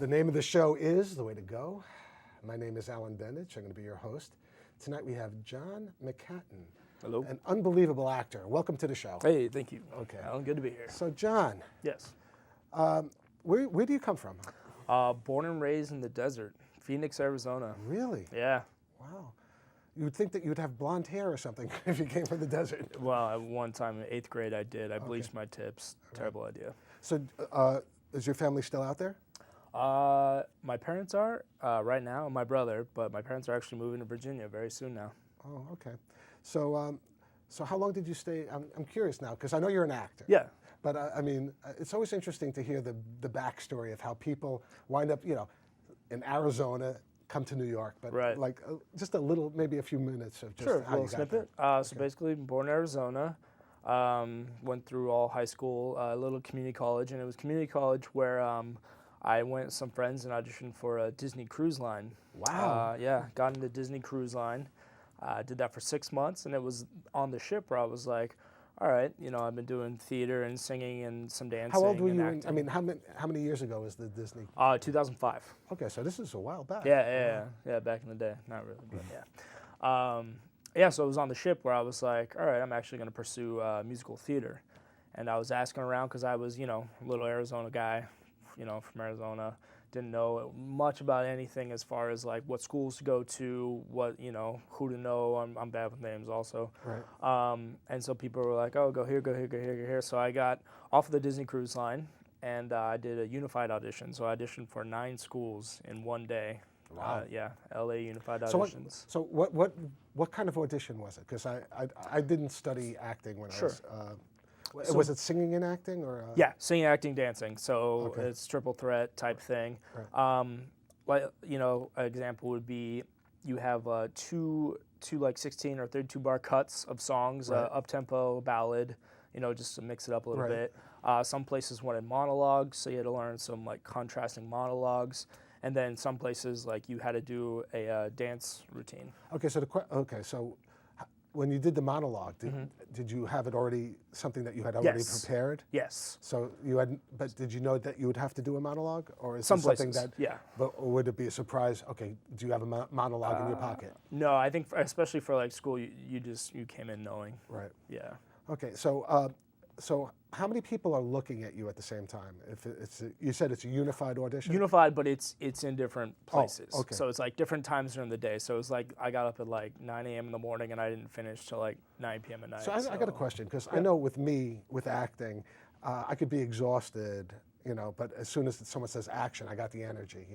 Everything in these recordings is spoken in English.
The name of the show is The Way to Go. My name is Alan Bendich. I'm going to be your host. Tonight we have Jon McHatton. Hello. An unbelievable actor. Welcome to the show. Hey, thank you. Okay. Alan, good to be here. So, Jon, Yes. where do you come from? Born and raised in the desert, Phoenix, Arizona. Really? Yeah. Wow. You would think that you would have blonde hair or something if you came from the desert. Well, at one time in 8th grade I did. I bleached my tips. Terrible idea. So, is your family still out there? My parents are right now, my brother, but my parents are actually moving to Virginia very soon now. Oh, okay. So, so how long did you stay? I'm curious now because I know you're an actor. Yeah. But I mean, it's always interesting to hear the backstory of how people wind up, in Arizona, come to New York. But Right. like just a little, maybe a few minutes of just Sure, how a you little got snippet. there. So basically, born in Arizona, went through all high school, a little community college, and it was community college where I went with some friends and auditioned for a Disney cruise line. Wow. Yeah, got into Disney cruise line. Did that for 6 months, and it was on the ship where I was like, all right, I've been doing theater and singing and some dancing. How old were and you? acting. I mean, how many years ago was the Disney? 2005. Okay, so this is a while back. Yeah, back in the day. Not really, but yeah. Yeah, so it was on the ship where I was like, all right, I'm actually going to pursue musical theater. And I was asking around because I was, a little Arizona guy, from Arizona. Didn't know much about anything as far as like what schools to go to, what, who to know. I'm bad with names also. Right. And so people were like, oh, go here, go here, go here, go here. So I got off of the Disney Cruise Line and I did a unified audition. So I auditioned for 9 schools in one day. Wow. Yeah, LA unified So auditions. So what kind of audition was it? Because I didn't study acting when Sure. Was it singing and acting or? Yeah, singing, acting, dancing. So Okay. it's triple threat type thing. Right. Like an example would be you have two like 16 or 32 bar cuts of songs, Right. up tempo, ballad, just to mix it up a little Right. bit. Some places wanted monologues, so you had to learn some like contrasting monologues. And then some places like you had to do a dance routine. Okay, so when you did the monologue, did you have it already, something that you had already Yes. prepared? Yes. So you had, but did you know that you would have to do a monologue, or is Some this something places, that? yeah. But or would it be a surprise? Okay, do you have a monologue in your pocket? No, I think especially for like school, you came in knowing. Right. Yeah. Okay, so how many people are looking at you at the same time? If you said it's a unified audition. Unified, but it's in different places. okay. So it's like different times during the day. So it's like I got up at like 9 a.m. in the morning and I didn't finish till like 9 p.m. at night. So I got a question because I know with me with acting, I could be exhausted, but as soon as someone says action, I got the energy,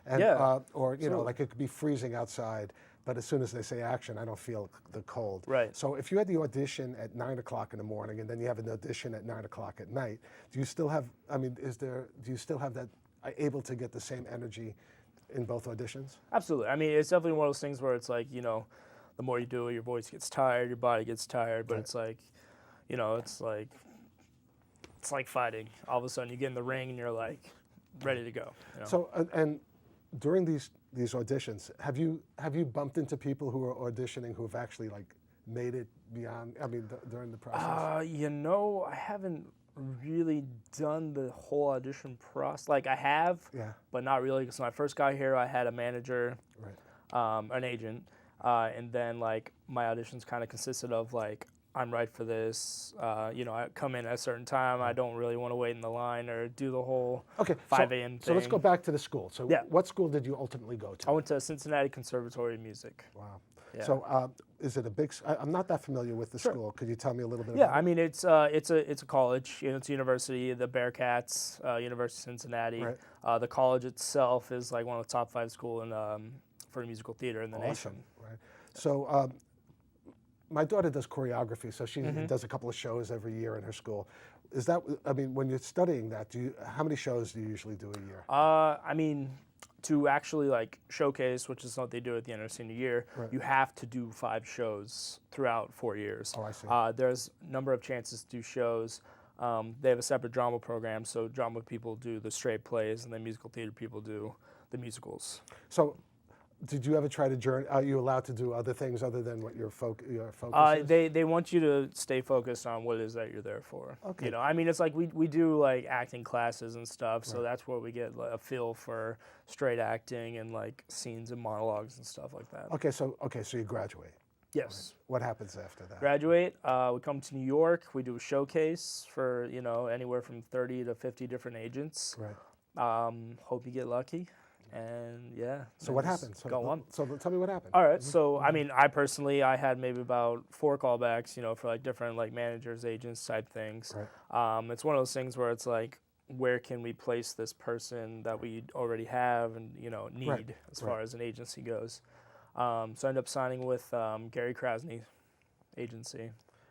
and Yeah, or like it could be freezing outside, but as soon as they say action, I don't feel the cold. Right. So if you had the audition at 9 o'clock in the morning and then you have an audition at 9 o'clock at night, do you still have? I mean, do you still have that? Able to get the same energy in both auditions? Absolutely. I mean, it's definitely one of those things where it's like, the more you do it, your voice gets tired, your body gets tired, but Right. it's like, it's like fighting. All of a sudden you get in the ring and you're like ready to go. So and during these auditions, have you bumped into people who are auditioning who have actually like made it beyond? I mean, during the process. I haven't really done the whole audition process. Like I have, but not really. Because when I first got here, I had a manager, Right. An agent, and then like my auditions kind of consisted of like I'm right for this. I come in at a certain time. I don't really want to wait in the line or do the whole 5 a.m. thing. So let's go back to the school. So Yeah. what school did you ultimately go to? I went to Cincinnati Conservatory of Music. Wow. Yeah. So is it a big? I'm not that familiar with the school. Could you tell me a little bit? Yeah, about I mean it's a college. It's a university. The Bearcats, University of Cincinnati. Right. The college itself is like one of the top 5 schools for musical theater in the nation. Right. So my daughter does choreography, so she does a couple of shows every year in her school. Is that? I mean, when you're studying that, how many shows do you usually do a year? I mean, to actually like showcase, which is what they do at the end of senior year, you have to do 5 shows throughout 4 years. Oh, I see. There's a number of chances to do shows. They have a separate drama program, so drama people do the straight plays, and then musical theater people do the musicals. So did you ever try to journey? Are you allowed to do other things other than what your focus is? They want you to stay focused on what it is that you're there for. Okay. You know, I mean, it's like we do like acting classes and stuff, so that's where we get like, a feel for straight acting and like scenes and monologues and stuff like that. Okay, so you graduate. Yes. What happens after that? Graduate. We come to New York. We do a showcase for anywhere from 30 to 50 different agents. Right. Hope you get lucky. And yeah. So what happened? Go on. So tell me what happened. All right. So I mean, I personally, I had maybe about 4 callbacks, for like different like managers, agents type things. Right. It's one of those things where it's like, where can we place this person that we already have and need as far as an agency goes. So I ended up signing with Gary Krasny agency.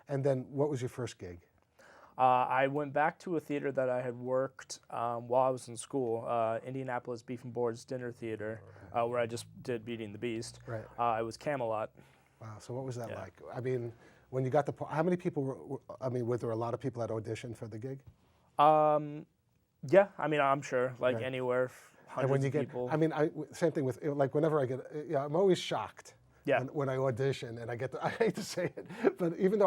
And then what was your first gig? I went back to a theater that I had worked while I was in school, Indianapolis Beef and Boards Dinner Theater, where I just did Beauty and the Beast. Right. It was Camelot. Wow. So what was that like? I mean, when you got the how many people were there a lot of people that auditioned for the gig? Yeah. I mean, I'm sure like anywhere, hundreds of people. I mean, same thing with like whenever I get, I'm always shocked. Yeah. When I audition and I get I hate to say it, but even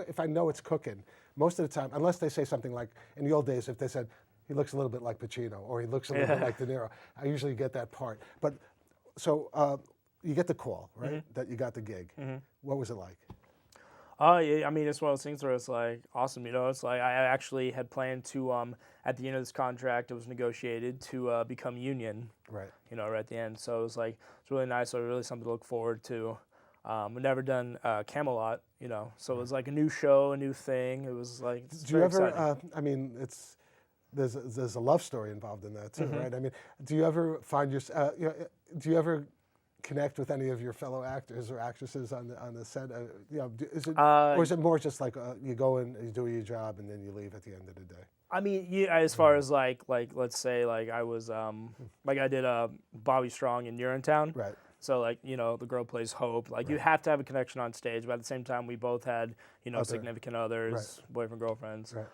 if I know it's cooking, most of the time, unless they say something like, in the old days, if they said, he looks a little bit like Pacino or he looks a little bit like De Niro, I usually get that part. But, so you get the call, right, that you got the gig. What was it like? Yeah, I mean, it's one of those things where it's like, awesome, it's like I actually had planned to, at the end of this contract, it was negotiated to become union, right at the end. So it was like, it's really nice, so really something to look forward to. We've never done Camelot, so it was like a new show, a new thing. It was like, do you ever, I mean, there's a love story involved in that too, right? I mean, do you ever find do you ever connect with any of your fellow actors or actresses on the set? Is it, or is it more just like you go in, you do your job, and then you leave at the end of the day? I mean, yeah, as far as like let's say like I was like I did Bobby Strong in Urinetown. Right. So like the girl plays Hope. Like you have to have a connection on stage, but at the same time we both had significant others, boyfriend, girlfriends. Right.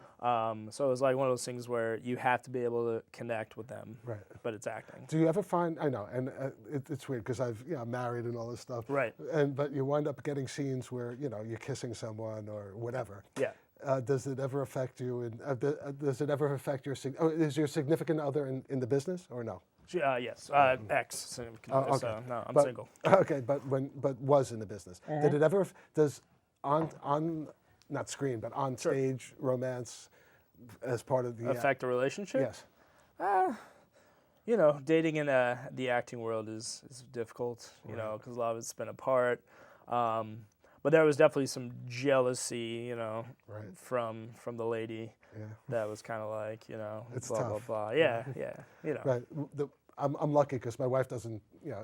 So it was like one of those things where you have to be able to connect with them. Right. But it's acting. Do you ever find? I know, and it's weird because I'm married and all this stuff. Right. But you wind up getting scenes where you're kissing someone or whatever. Yeah. Does it ever affect you? Does it ever affect your? Is your significant other in the business or no? Yes, ex. Okay. So no, I'm single. Okay, but was in the business. Did it ever? Does on not screen but on stage romance as part of the affect a relationship? Yes. Dating in the acting world is difficult. Because a lot of it's been apart. But there was definitely some jealousy, from the lady. Yeah. That was kind of like, it's blah, tough. blah, blah. Yeah. Right. I'm lucky because my wife doesn't,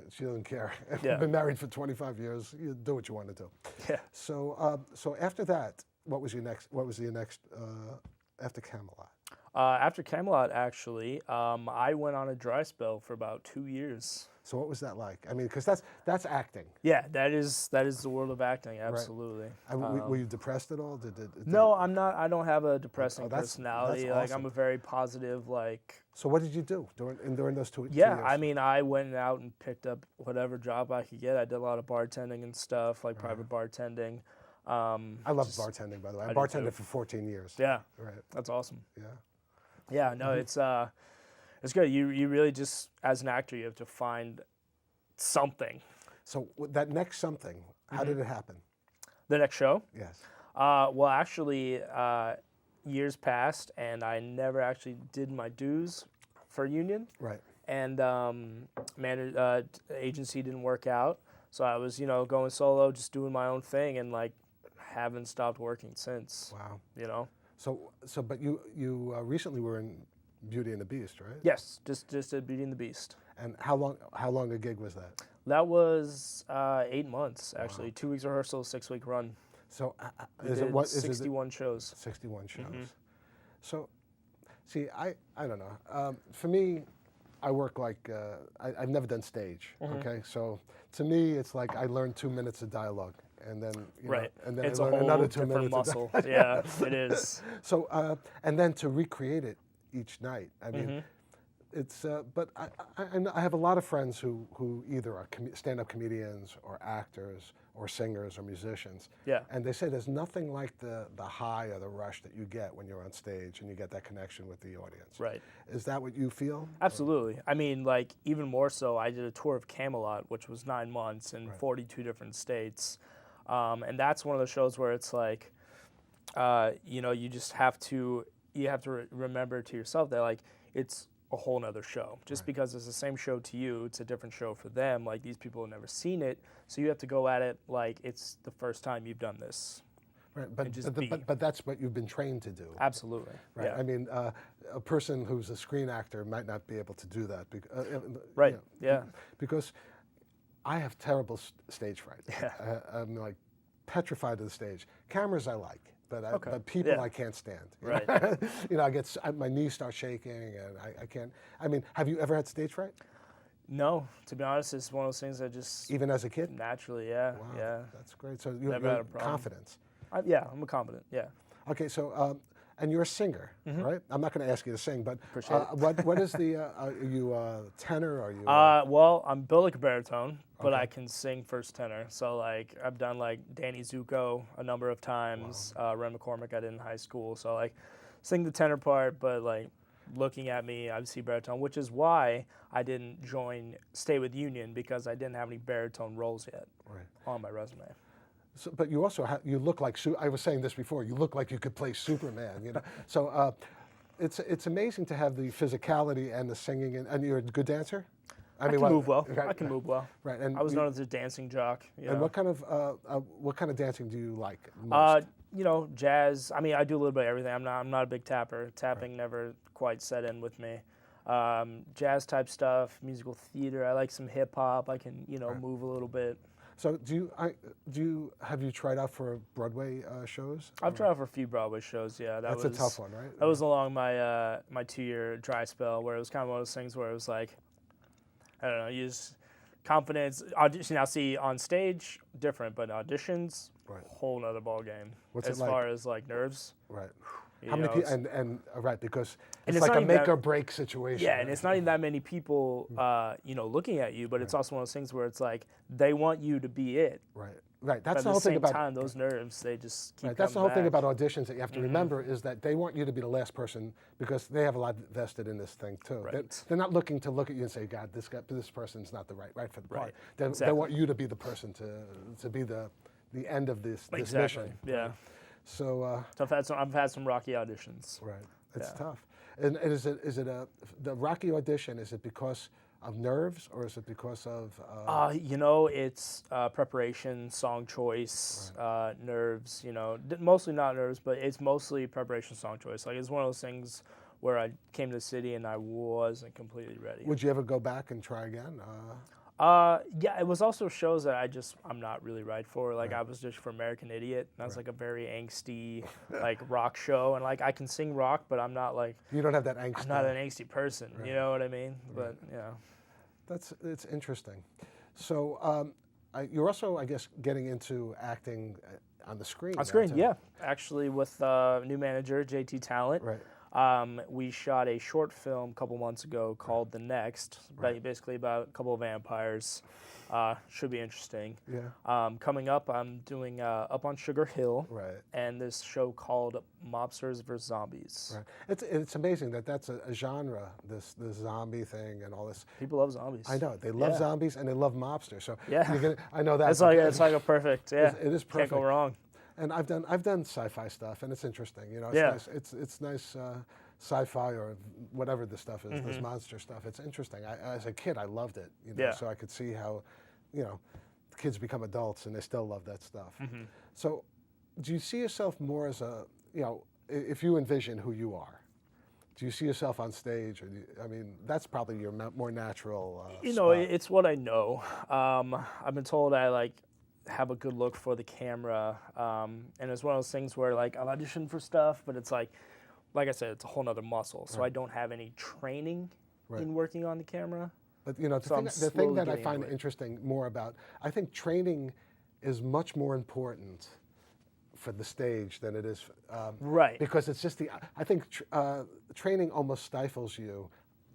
she doesn't care. Yeah. I've been married for 25 years. You do what you want to do. Yeah. So, so after that, what was your next after Camelot? After Camelot, actually, I went on a dry spell for about 2 years. So what was that like? I mean, because that's acting. Yeah, that is the world of acting. Absolutely. Right. Were you depressed at all? No, I'm not. I don't have a depressing personality. That's like awesome. I'm a very positive. Like. So what did you do during those 2 years? Yeah, I mean, I went out and picked up whatever job I could get. I did a lot of bartending and stuff, like private bartending. I love bartending, by the way. I bartended for 14 years. Yeah. Right. That's awesome. Yeah. Yeah. No, it's good. You really just, as an actor, you have to find something. So that next something, how did it happen? The next show? Yes. Well, actually, years passed, and I never actually did my dues for union. Right. And agency didn't work out, so I was going solo, just doing my own thing, and like haven't stopped working since. Wow. So but you recently were in Beauty and the Beast, right? Yes, just did Beauty and the Beast. And how long a gig was that? That was 8 months actually. Wow. 2 weeks rehearsal, 6-week run. So is it 61 shows? 61 shows. So, see, I don't know. For me, I work like I've never done stage. Okay, so to me, it's like I learn 2 minutes of dialogue, and then and then it's I learn a whole another 2 different minutes. Muscle. Yeah, it is. So and then to recreate it each night. I mean, it's but I have a lot of friends who either are stand-up comedians or actors or singers or musicians. Yeah. And they say there's nothing like the high or the rush that you get when you're on stage and you get that connection with the audience. Right. Is that what you feel? Absolutely. I mean, like, even more so, I did a tour of Camelot, which was 9 months in 42 different states. And that's one of the shows where it's like, you know, you just have to, remember to yourself that, like, it's a whole nother show. Just because it's the same show to you, it's a different show for them. Like, these people have never seen it, so you have to go at it like it's the first time you've done this. Right, but that's what you've been trained to do. Absolutely. Right. Yeah. I mean, a person who's a screen actor might not be able to do that. Right. You know, Yeah. Because I have terrible stage fright. Yeah. I'm like petrified of the stage. Cameras I like, but but people Yeah. I can't stand. Right. You know, my knees start shaking and I can't. I mean, have you ever had stage fright? No, to be honest, it's one of those things that just Even as a kid? naturally, yeah, Wow, yeah. that's great. So you Never had a have problem. confidence. I'm a confident, yeah. Okay, so and you're a singer, right? I'm not going to ask you to sing, but Appreciate it. what is the? Are you a tenor? Are you? Well, I'm built like a baritone, but Okay. I can sing first tenor. So like I've done like Danny Zuko a number of times. Ren McCormick I did in high school. So like sing the tenor part, but like looking at me, I see baritone, which is why I didn't stay with Union because I didn't have any baritone roles yet on my resume. So, but you also you look like I was saying this before. You look like you could play Superman. You know, so it's amazing to have the physicality and the singing, and you're a good dancer. I can move well. I can move well. Right, and I was known as a dancing jock. You And know. what kind of dancing do you like most? You know, jazz. I mean, I do a little bit of everything. I'm not a big tapper. Tapping never quite set in with me. Jazz type stuff, musical theater. I like some hip hop. I can move a little bit. So have you tried out for Broadway shows? I've tried out for a few Broadway shows. Yeah, That's a tough one, right? That was along my my 2-year dry spell where it was kind of one of those things where it was like, I don't know, you just confidence. Audition. Now, see, on stage different, but auditions, whole nother ball game. What's it as like? far as like nerves. Right. You How many know, people? And right, because And it's it's like not a even make that- or break situation. Yeah, right? and it's not even that many people, looking at you, but it's also one of those things where it's like they want you to be it. Right. Right. But That's at the the whole thing same about. time, those nerves, they just keep Right, that's the whole coming thing back. about auditions that you have to remember is that they want you to be the last person because they have a lot vested in this thing too. Right. They're not looking to look at you and say, "God, this person's not the right for the part." Right. They Exactly. want you to be the person to be the end of this Exactly. mission. Yeah. So So I've had some rocky auditions. right, it's Yeah. tough. And is it the Rocky audition? Is it because of nerves or is it because of? It's preparation, song choice, nerves. Mostly not nerves, but it's mostly preparation, song choice. Like it's one of those things where I came to the city and I wasn't completely ready. Would you ever go back and try again? Yeah, it was also shows that I'm not really right for. Like I was just for American Idiot. And that's like a very angsty, like rock show, and like I can sing rock, but I'm not like You don't have that angst. I'm not an angsty person. You know what I mean? But It's interesting. So you're also, I guess, getting into acting on the screen. on screen, yeah. Actually, with new manager JT Talent. Right. We shot a short film a couple months ago called The Next, basically about a couple of vampires. Should be interesting. Yeah. Coming up, I'm doing Up on Sugar Hill, Right. and this show called Mobsters vs. Zombies. Right. It's amazing that's a genre, this zombie thing and all this. People love zombies. I know they love zombies and they love mobsters. So Yeah. I know that. It's like a perfect. Yeah. It is Can't go perfect. wrong. And I've done sci-fi stuff and it's interesting. It's Yeah. nice. It's nice sci-fi or whatever the stuff is. This monster stuff. It's interesting. As a kid, I loved it. Yeah. So I could see how, kids become adults and they still love that stuff. So, do you see yourself more as if you envision who you are? Do you see yourself on stage? Or that's probably your more natural. Spot. It's what I know. I've been told I have a good look for the camera, and it's one of those things where I've auditioned for stuff, but it's like I said, it's a whole nother muscle. So I don't have any training in working on the camera. But the thing that I find interesting more about, I think training is much more important for the stage than it is Right. because it's just I think training almost stifles you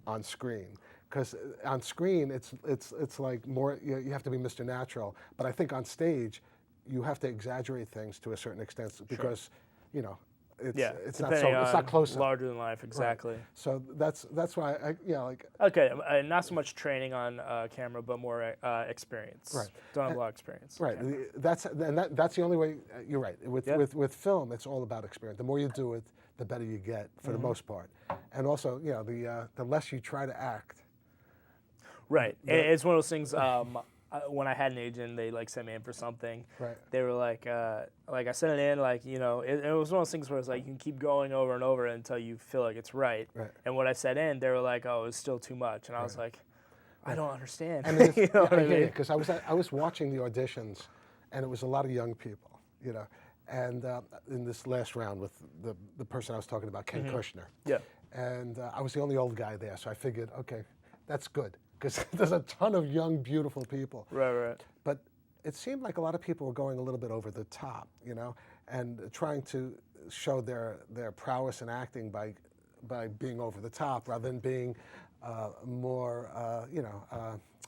on screen. Because on screen, it's like more, you have to be Mr. Natural. But I think on stage, you have to exaggerate things to a certain extent because, you know, it's not close. Larger than life, exactly. Right. So that's why like. Okay, not so much training on camera, but more experience. Right. Don't have a lot of experience. Right. Okay. That's the only way. You're right. With film, it's all about experience. The more you do it, the better you get for the most part. And also, you know, the less you try to act. Right. It's one of those things. When I had an agent, they like sent me in for something. Right. They were like I sent it in, like, you know, it was one of those things where it's like you can keep going over and over until you feel like it's right. Right. And what I sent in, they were like, oh, it's still too much, and I was like, I don't understand. I mean, you know what I mean? Because I was watching the auditions, and it was a lot of young people, you know, and in this last round with the person I was talking about, Ken Kushner. Yeah. And I was the only old guy there, so I figured, okay, that's good. Because there's a ton of young, beautiful people. Right. But it seemed like a lot of people were going a little bit over the top, you know, and trying to show their prowess in acting by being over the top rather than being more, you know,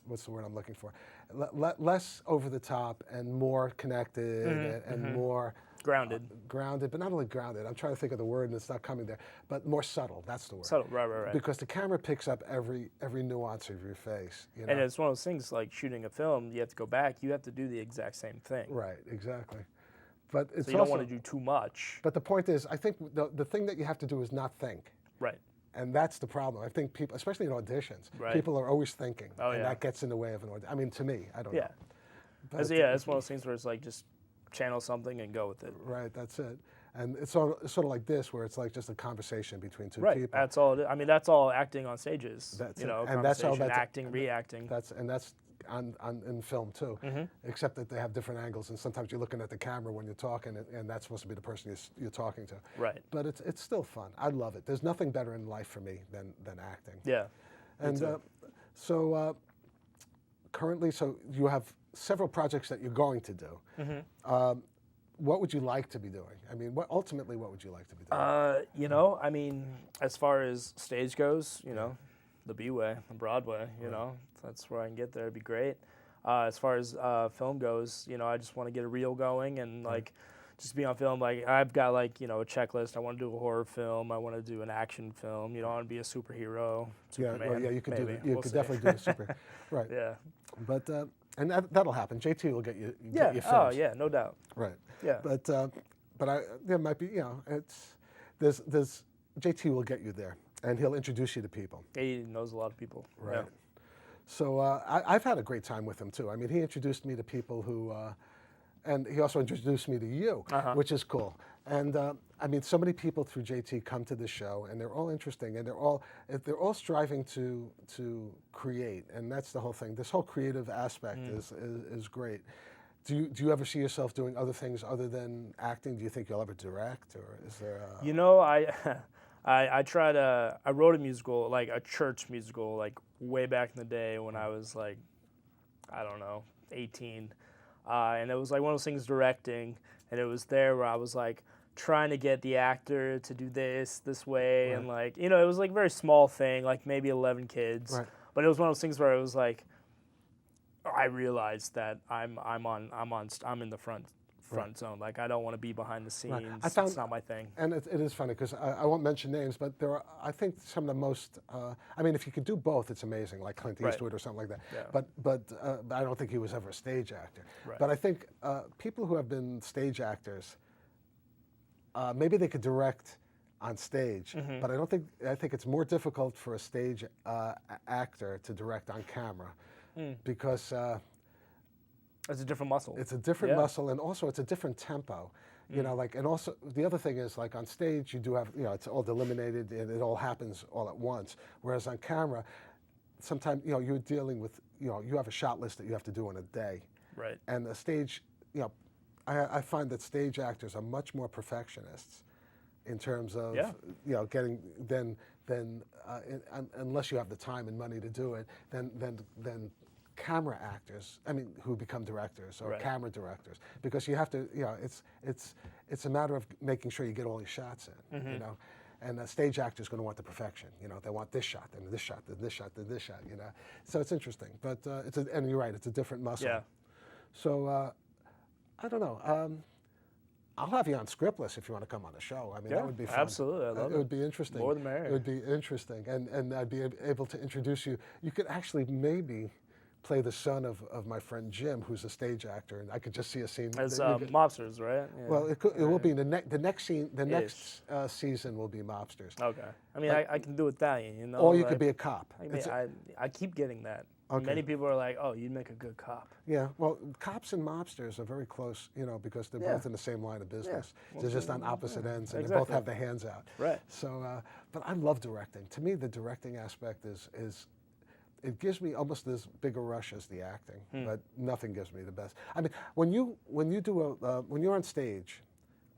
what's the word I'm looking for? Less over the top and more connected and more grounded, but not only grounded. I'm trying to think of the word and it's not coming there, but more subtle. That's the word. Subtle, right. Because the camera picks up every nuance of your face. You know? And it's one of those things like shooting a film. You have to go back. You have to do the exact same thing. Right, exactly. But it's so you don't want to do too much. But the point is, I think the thing that you have to do is not think. Right. And that's the problem. I think people, especially in auditions, people are always thinking, and that gets in the way of an audition. I mean, to me, I don't know. But it's one of those things where it's like just channel something and go with it. Right, that's it. And it's sort of like this, where it's like just a conversation between two people. That's all. I mean, that's all acting on stages. That's you know, and that's all. That's acting, reacting. That's in film too, except that they have different angles, and sometimes you're looking at the camera when you're talking, and that's supposed to be the person you're talking to. Right. But it's still fun. I love it. There's nothing better in life for me than acting. Yeah. And so currently, so you have several projects that you're going to do. What would you like to be doing? I mean, ultimately, what would you like to be doing? You know, I mean, as far as stage goes, you know, the B-way, the Broadway, you know, if that's where I can get there, it'd be great. As far as film goes, you know, I just want to get a reel going and like just be on film. Like I've got like, you know, a checklist. I want to do a horror film. I want to do an action film. You know, I want to be a superhero. Superman, you could maybe. You could definitely do a super. Right. Yeah. But and that'll happen. JT will get you. Yeah. Get you films. Oh yeah, no doubt. Right. Yeah. But there might be, you know, there's JT will get you there, and he'll introduce you to people. He knows a lot of people. Right. Yeah. So I've had a great time with him too. I mean, he introduced me to people who, and he also introduced me to you, which is cool. And I mean, so many people through JT come to the show, and they're all interesting, and they're all striving to create, and that's the whole thing. This whole creative aspect is great. Do you ever see yourself doing other things other than acting? Do you think you'll ever direct, or is there? You know, I tried. I wrote a musical, like a church musical, like way back in the day when I was like, I don't know, 18, and it was like one of those things directing, and it was there where I was like trying to get the actor to do this way, and like, you know, it was like a very small thing, like maybe 11 kids, but it was one of those things where it was like, I realized that I'm in the front zone. Like I don't want to be behind the scenes. It's not my thing. And it is funny because I won't mention names, but there are, I think, some of the most. I mean, if you could do both, it's amazing, like Clint Eastwood or something like that. Yeah. But I don't think he was ever a stage actor. Right. But I think people who have been stage actors, maybe they could direct on stage, but I think it's more difficult for a stage actor to direct on camera. Because it's a different muscle. It's a different muscle, and also it's a different tempo. You know, like, and also the other thing is, like, on stage you do have, you know, it's all delimited and it all happens all at once. Whereas on camera, sometimes, you know, you're dealing with, you know, you have a shot list that you have to do in a day. Right. And the stage, you know, I find that stage actors are much more perfectionists in terms of, you know, getting unless you have the time and money to do it, then camera actors, I mean, who become directors or camera directors, because you have to, you know, it's a matter of making sure you get all your shots in, you know, And a stage actor is going to want the perfection. They want this shot, and this shot, and this shot, and this shot. So it's interesting. But and you're right, it's a different muscle. Yeah. So I don't know. I'll have you on scriptless if you want to come on the show. I mean, that would be fun. Absolutely, I love it. It would be interesting. More the merrier. It would be interesting, and I'd be able to introduce you. You could actually maybe play the son of my friend Jim, who's a stage actor, and I could just see a scene. It's mobsters, right? Yeah. Well, it will be the next scene. The next season will be mobsters. Okay. I mean, I can do Italian, Or you could be a cop. I mean, I keep getting that. Okay. Many people are like, "Oh, you'd make a good cop." Yeah, well, cops and mobsters are very close, because they're both in the same line of business. Well, they're just on opposite ends, and they exactly. both have their hands out. Right. So, but I love directing. To me, the directing aspect is it gives me almost as big a rush as the acting, but nothing gives me the best. I mean, when you're on stage.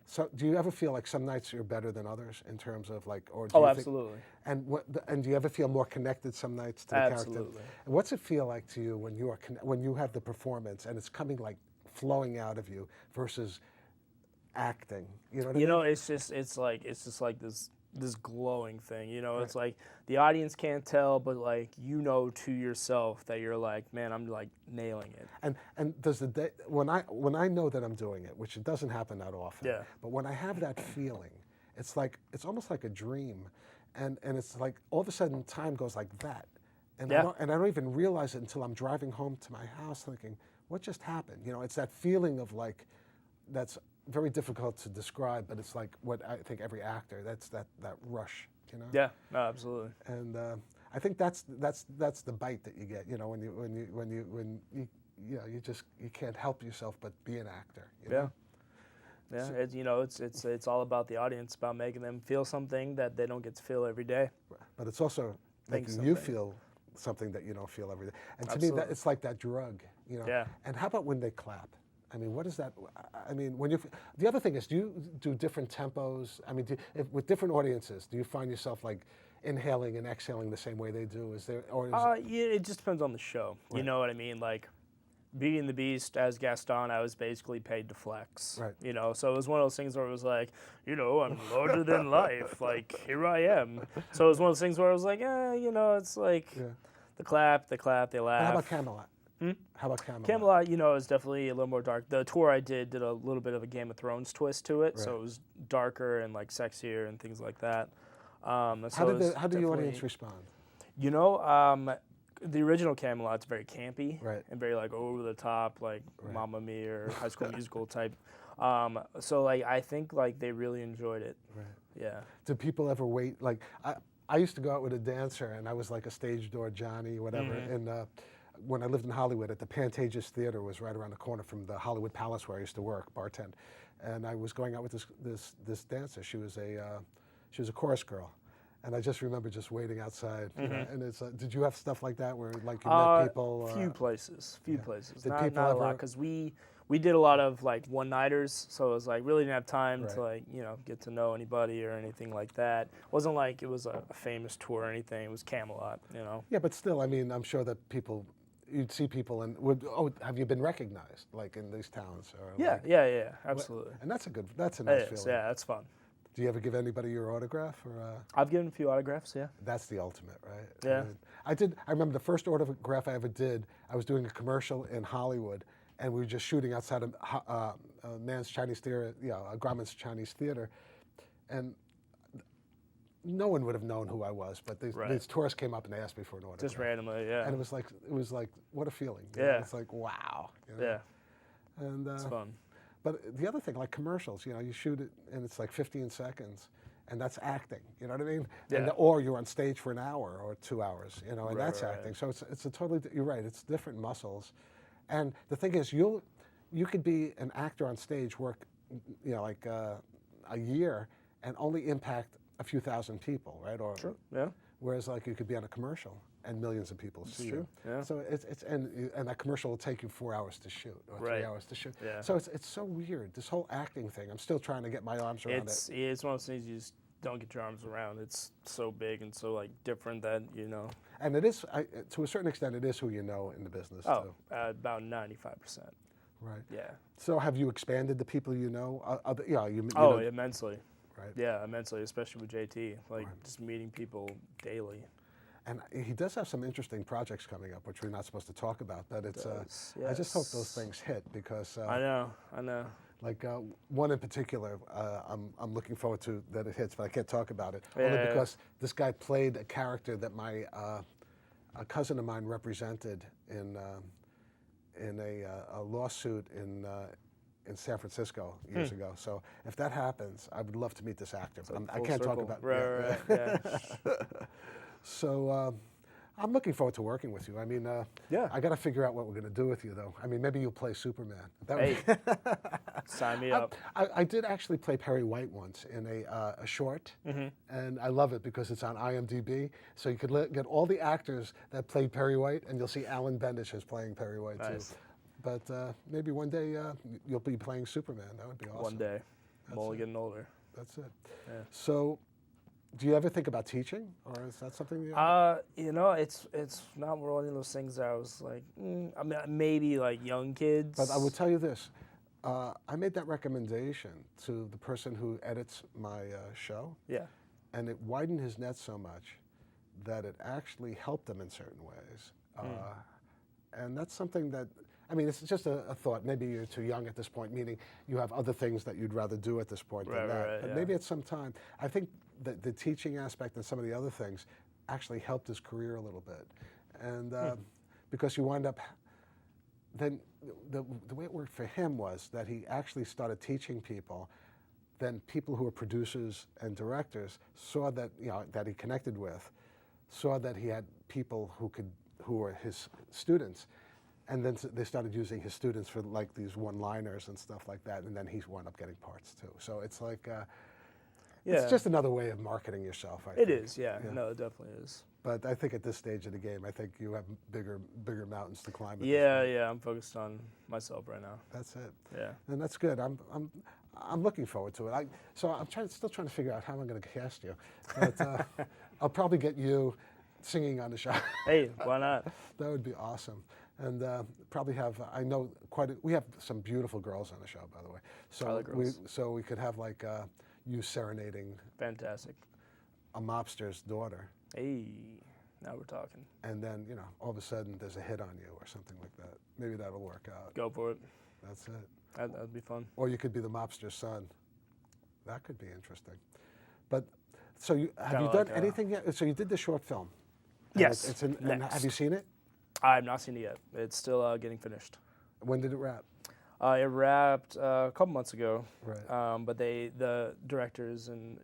So, do you ever feel like some nights you're better than others in terms of like, or do you absolutely. Think, and do you ever feel more connected some nights to the Absolutely. character? And what's it feel like to you when you have the performance and it's coming like flowing out of you versus acting? You know what I mean? It's just like this glowing thing. It's like the audience can't tell, but like to yourself that you're like, man, I'm like nailing it. And does the day when I know that I'm doing it, which it doesn't happen that often. Yeah. But when I have that feeling, it's almost like a dream, and it's like all of a sudden time goes like that, and I don't even realize it until I'm driving home to my house thinking, what just happened? It's that feeling of like, that's very difficult to describe, but it's like what I think every actor, that's that rush, Yeah, no, absolutely. And I think that's the bite that you get, when you can't help yourself but be an actor. Yeah. It's all about the audience, about making them feel something that they don't get to feel every day. But it's also making you feel something that you don't feel every day. And to me, it's like that drug, Yeah. And how about when they clap? I mean, what is that? I mean, the other thing is, do you do different tempos? I mean, with different audiences, do you find yourself like inhaling and exhaling the same way they do? It just depends on the show. Right. You know what I mean? Like, Beauty and the Beast as Gaston, I was basically paid to flex. Right. So it was one of those things where it was like, I'm larger than life. Like, here I am. So it was one of those things where I was like, it's like the clap, they laugh. How about Camelot? How about Camelot? Camelot, is definitely a little more dark. The tour I did a little bit of a Game of Thrones twist to it, so it was darker and like sexier and things like that. How did the audience respond? The original Camelot's very campy and very like over the top, like Mamma Mia or High School Musical type. So like I think like they really enjoyed it. Right. Yeah. Did people ever wait? Like I used to go out with a dancer, and I was like a stage door Johnny, whatever, and. When I lived in Hollywood, at the Pantages Theater was right around the corner from the Hollywood Palace where I used to work, bartend, and I was going out with this dancer. She was a chorus girl, and I just remember just waiting outside. And it's did you have stuff like that where like you met people? Few places. Did not people a ever? lot, because we did a lot of like one-nighters, so it was like really didn't have time to like get to know anybody or anything like that. It wasn't like it was a famous tour or anything. It was Camelot. Yeah, but still, I mean, I'm sure that you'd see people and have you been recognized like in these towns? Or yeah, absolutely. And that's a nice feeling. Yeah, that's fun. Do you ever give anybody your autograph? Or I've given a few autographs, yeah. That's the ultimate, right? Yeah. I remember the first autograph I ever did, I was doing a commercial in Hollywood, and we were just shooting outside of Nan's Chinese Theater, Grauman's Chinese Theater, and no one would have known who I was, but these tourists came up and they asked me for an autograph. Just randomly, yeah. And it was like what a feeling. Yeah. It's like, wow. Yeah. And it's fun. But the other thing, like commercials, you shoot it and it's like 15 seconds, and that's acting. You know what I mean? Yeah. Or you're on stage for an hour or 2 hours. And that's acting. So it's a totally. You're right. It's different muscles, and the thing is, you could be an actor on stage, work, like a year, and only impact a few thousand people, right? Or True. Yeah. Whereas like you could be on a commercial and millions of people see true. you. Yeah. So and that commercial will take you 4 hours to shoot or 3 hours to shoot. Yeah. So it's so weird, this whole acting thing. I'm still trying to get my arms around it. It's one of those things you just don't get your arms around. It's so big and so like different that And it is to a certain extent, it is who you know in the business too. About 95%. Right. Yeah. So have you expanded the people you know? Immensely. right? Yeah, immensely, especially with JT, like just meeting people daily. And he does have some interesting projects coming up, which we're not supposed to talk about. But it's, I just hope those things hit because I know. like one in particular, I'm looking forward to that it hits, but I can't talk about it only because this guy played a character that my a cousin of mine represented in a lawsuit in San Francisco years ago. So if that happens, I would love to meet this actor, but I can't talk about it. Right. So I'm looking forward to working with you. I mean, I got to figure out what we're going to do with you, though. I mean, maybe you'll play Superman. Sign me up. I did actually play Perry White once in a short, and I love it because it's on IMDb. So you could get all the actors that played Perry White, and you'll see Alan Bendich is playing Perry White too. But maybe one day you'll be playing Superman. That would be awesome. One day. I'm only getting older. That's it. Yeah. So, do you ever think about teaching, or is that something you? You know, it's not one of those things that I was like, I mean, maybe like young kids. But I will tell you this: I made that recommendation to the person who edits my show. Yeah. And it widened his net so much that it actually helped him in certain ways. And that's something that, I mean, it's just a thought. Maybe you're too young at this point, meaning you have other things that you'd rather do at this point than that. But maybe at some time, I think that the teaching aspect and some of the other things actually helped his career a little bit. And because you wind up, then the way it worked for him was that he actually started teaching people. Then people who were producers and directors saw that, that he connected with, saw that he had people who were his students. And then they started using his students for like these one-liners and stuff like that, and then he wound up getting parts too. So it's like, it's just another way of marketing yourself. I think. It is, yeah. No, it definitely is. But I think at this stage of the game, I think you have bigger mountains to climb. Yeah. I'm focused on myself right now. That's it. Yeah. And that's good. I'm looking forward to it. So I'm still trying to figure out how I'm going to cast you. But I'll probably get you singing on the show. Hey, why not? That would be awesome. And probably have, I know we have some beautiful girls on the show, by the way. So we could have like you serenading. Fantastic. A mobster's daughter. Hey, now we're talking. And then, all of a sudden there's a hit on you or something like that. Maybe that'll work out. Go for it. That's it. That'd be fun. Or you could be the mobster's son. That could be interesting. But, so have you done anything yet? So you did the short film. Yes. And have you seen it? I have not seen it yet. It's still getting finished. When did it wrap? It wrapped a couple months ago. Right. But the directors and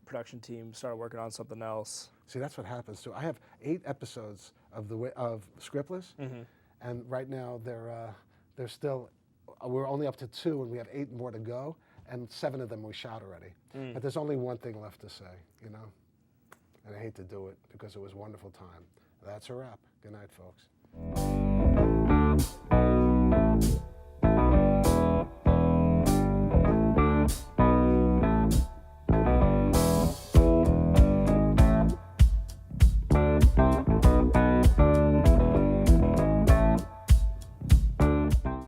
production team started working on something else. See, that's what happens too. I have 8 episodes of Scriptless, and right now they're still. We're only up to 2, and we have 8 more to go, and 7 of them we shot already. But there's only one thing left to say, And I hate to do it because it was a wonderful time. That's a wrap. Good night, folks.